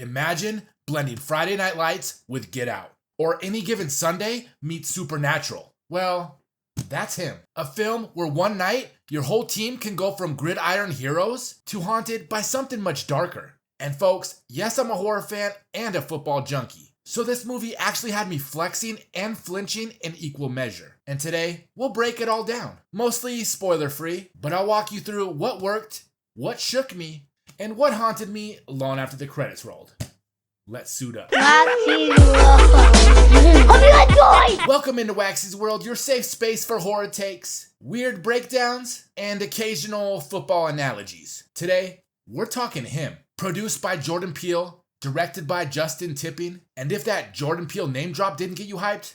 Imagine blending Friday Night Lights with Get Out, or Any Given Sunday meets Supernatural. Well, that's him. A film where one night, your whole team can go from gridiron heroes to haunted by something much darker. And folks, yes, I'm a horror fan and a football junkie. So this movie actually had me flexing and flinching in equal measure. And today, we'll break it all down. Mostly spoiler free, but I'll walk you through what worked, what shook me, and what haunted me long after the credits rolled. Let's suit up. Welcome into Waxyz World, your safe space for horror takes, weird breakdowns, and occasional football analogies. Today, we're talking him. Produced by Jordan Peele, directed by Justin Tipping, and if that Jordan Peele name drop didn't get you hyped,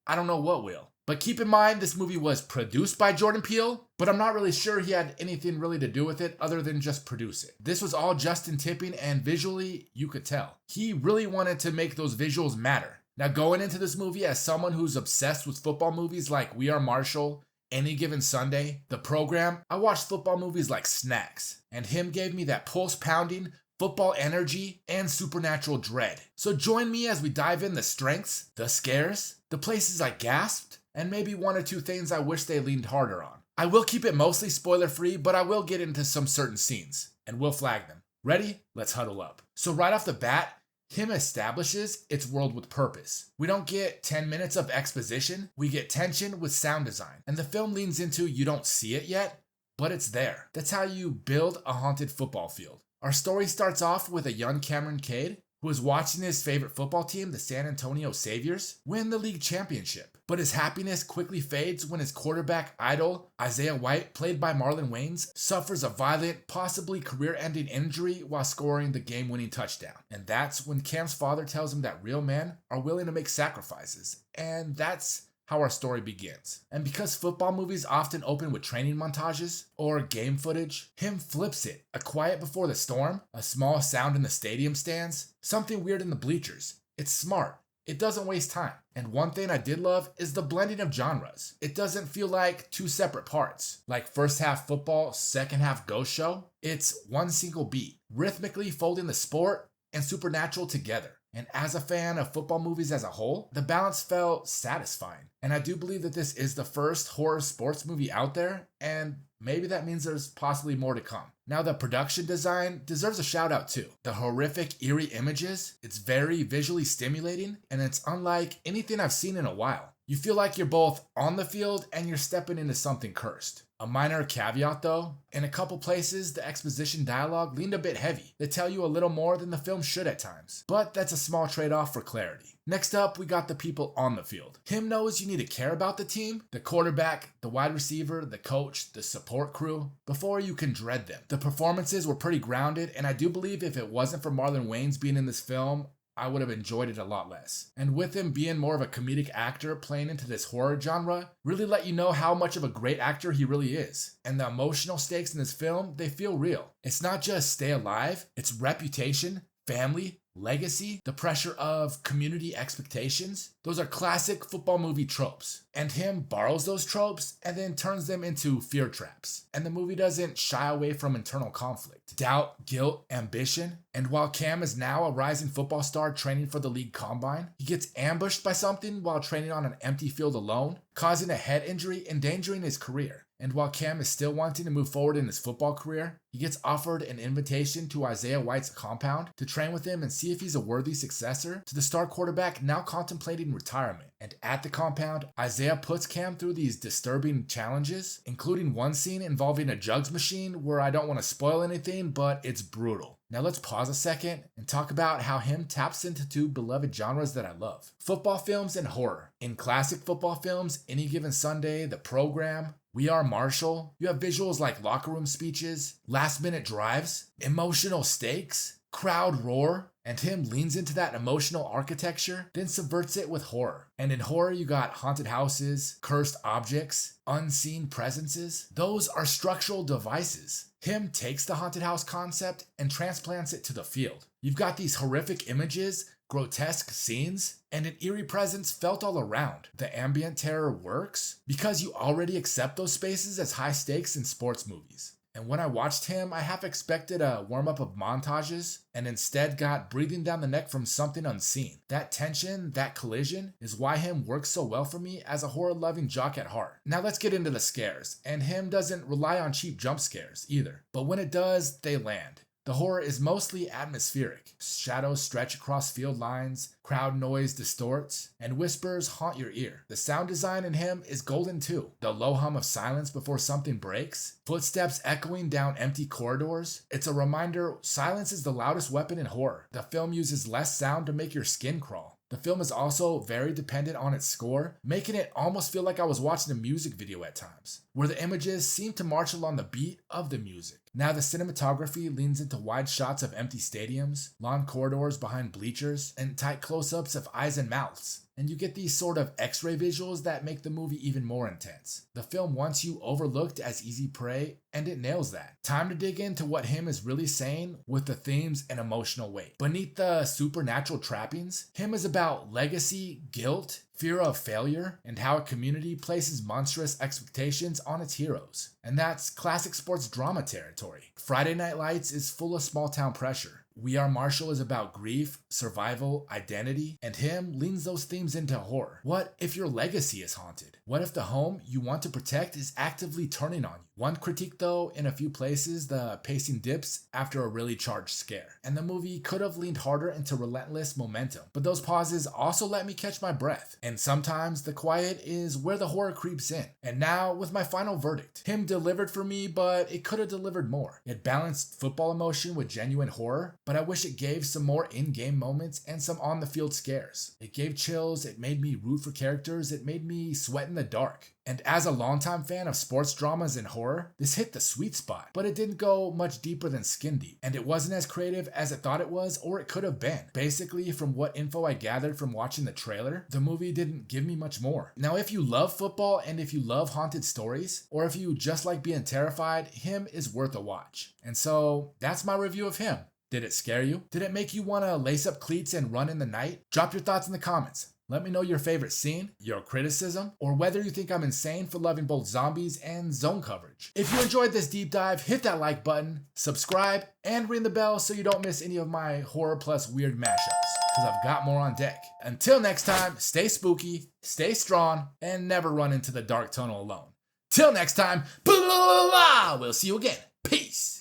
I don't know what will. But keep in mind, this movie was produced by Jordan Peele, but I'm not really sure he had anything really to do with it other than just produce it. This was all Justin Tipping, and visually, you could tell. He really wanted to make those visuals matter. Now, going into this movie as someone who's obsessed with football movies like We Are Marshall, Any Given Sunday, The Program, I watched football movies like snacks, and him gave me that pulse-pounding, football energy, and supernatural dread. So join me as we dive in the strengths, the scares, the places I gasped, and maybe one or two things I wish they leaned harder on. I will keep it mostly spoiler-free, but I will get into some certain scenes, and we'll flag them. Ready? Let's huddle up. So right off the bat, him establishes its world with purpose. We don't get 10 minutes of exposition, we get tension with sound design. And the film leans into you don't see it yet, but it's there. That's how you build a haunted football field. Our story starts off with a young Cameron Cade who is watching his favorite football team, the San Antonio Saviors, win the league championship. But his happiness quickly fades when his quarterback idol, Isaiah White, played by Marlon Wayans, suffers a violent, possibly career-ending injury while scoring the game-winning touchdown. And that's when Cam's father tells him that real men are willing to make sacrifices. And that's how our story begins. And because football movies often open with training montages or game footage, him flips it. A quiet before the storm, a small sound in the stadium stands, something weird in the bleachers. It's smart. It doesn't waste time. And one thing I did love is the blending of genres. It doesn't feel like two separate parts, like first half football, second half ghost show. It's one single beat, rhythmically folding the sport and supernatural together. And as a fan of football movies as a whole, the balance felt satisfying. And I do believe that this is the first horror sports movie out there, and maybe that means there's possibly more to come. Now, the production design deserves a shout out too. The horrific, eerie images, it's very visually stimulating, and it's unlike anything I've seen in a while. You feel like you're both on the field and you're stepping into something cursed. A minor caveat though, in a couple places the exposition dialogue leaned a bit heavy. They tell you a little more than the film should at times, but that's a small trade-off for clarity. Next up, we got the people on the field. Him knows you need to care about the team, the quarterback, the wide receiver, the coach, the support crew, before you can dread them. The performances were pretty grounded, and I do believe if it wasn't for Marlon Wayans being in this film, I would have enjoyed it a lot less. And with him being more of a comedic actor playing into this horror genre, really let you know how much of a great actor he really is. And the emotional stakes in this film, they feel real. It's not just stay alive, it's reputation, family, legacy, the pressure of community expectations. Those are classic football movie tropes. And him borrows those tropes and then turns them into fear traps. And the movie doesn't shy away from internal conflict, doubt, guilt, ambition. And while Cam is now a rising football star training for the league combine, he gets ambushed by something while training on an empty field alone, causing a head injury, endangering his career. And while Cam is still wanting to move forward in his football career, he gets offered an invitation to Isaiah White's compound to train with him and see if he's a worthy successor to the star quarterback now contemplating retirement. And at the compound, Isaiah puts Cam through these disturbing challenges, including one scene involving a jugs machine where I don't want to spoil anything, but it's brutal. Now let's pause a second and talk about how him taps into two beloved genres that I love. Football films and horror. In classic football films, Any Given Sunday, The Program, We Are Marshall, you have visuals like locker room speeches, last-minute drives, emotional stakes, crowd roar, and him leans into that emotional architecture, then subverts it with horror. And in horror, you got haunted houses, cursed objects, unseen presences. Those are structural devices. Him takes the haunted house concept and transplants it to the field. You've got these horrific images, grotesque scenes, and an eerie presence felt all around. The ambient terror works because you already accept those spaces as high stakes in sports movies. And when I watched him, I half expected a warm-up of montages and instead got breathing down the neck from something unseen. That tension, that collision, is why him works so well for me as a horror-loving jock at heart. Now let's get into the scares, and him doesn't rely on cheap jump scares either, but when it does, they land. The horror is mostly atmospheric. Shadows stretch across field lines, crowd noise distorts, and whispers haunt your ear. The sound design in him is golden too. The low hum of silence before something breaks, footsteps echoing down empty corridors. It's a reminder silence is the loudest weapon in horror. The film uses less sound to make your skin crawl. The film is also very dependent on its score, making it almost feel like I was watching a music video at times, where the images seem to march along the beat of the music. Now the cinematography leans into wide shots of empty stadiums, long corridors behind bleachers, and tight close-ups of eyes and mouths. And you get these sort of X-ray visuals that make the movie even more intense. The film wants you overlooked as easy prey, and it nails that. Time to dig into what him is really saying with the themes and emotional weight. Beneath the supernatural trappings, him is about legacy, guilt, fear of failure, and how a community places monstrous expectations on its heroes. And that's classic sports drama territory. Friday Night Lights is full of small town pressure. We Are Marshall is about grief, survival, identity, and him leans those themes into horror. What if your legacy is haunted? What if the home you want to protect is actively turning on you? One critique though, in a few places, the pacing dips after a really charged scare, and the movie could have leaned harder into relentless momentum, but those pauses also let me catch my breath. And sometimes the quiet is where the horror creeps in. And now with my final verdict. Him delivered for me, but it could have delivered more. It balanced football emotion with genuine horror, but I wish it gave some more in-game moments and some on-the-field scares. It gave chills, it made me root for characters, it made me sweat in the dark. And as a longtime fan of sports dramas and horror, this hit the sweet spot, but it didn't go much deeper than skin deep, and it wasn't as creative as it thought it was or it could have been. Basically, from what info I gathered from watching the trailer, the movie didn't give me much more. Now, if you love football and if you love haunted stories, or if you just like being terrified, him is worth a watch. And so, that's my review of him. Did it scare you? Did it make you want to lace up cleats and run in the night? Drop your thoughts in the comments. Let me know your favorite scene, your criticism, or whether you think I'm insane for loving both zombies and zone coverage. If you enjoyed this deep dive, hit that like button, subscribe, and ring the bell so you don't miss any of my horror plus weird mashups, because I've got more on deck. Until next time, stay spooky, stay strong, and never run into the dark tunnel alone. Till next time, we'll see you again. Peace.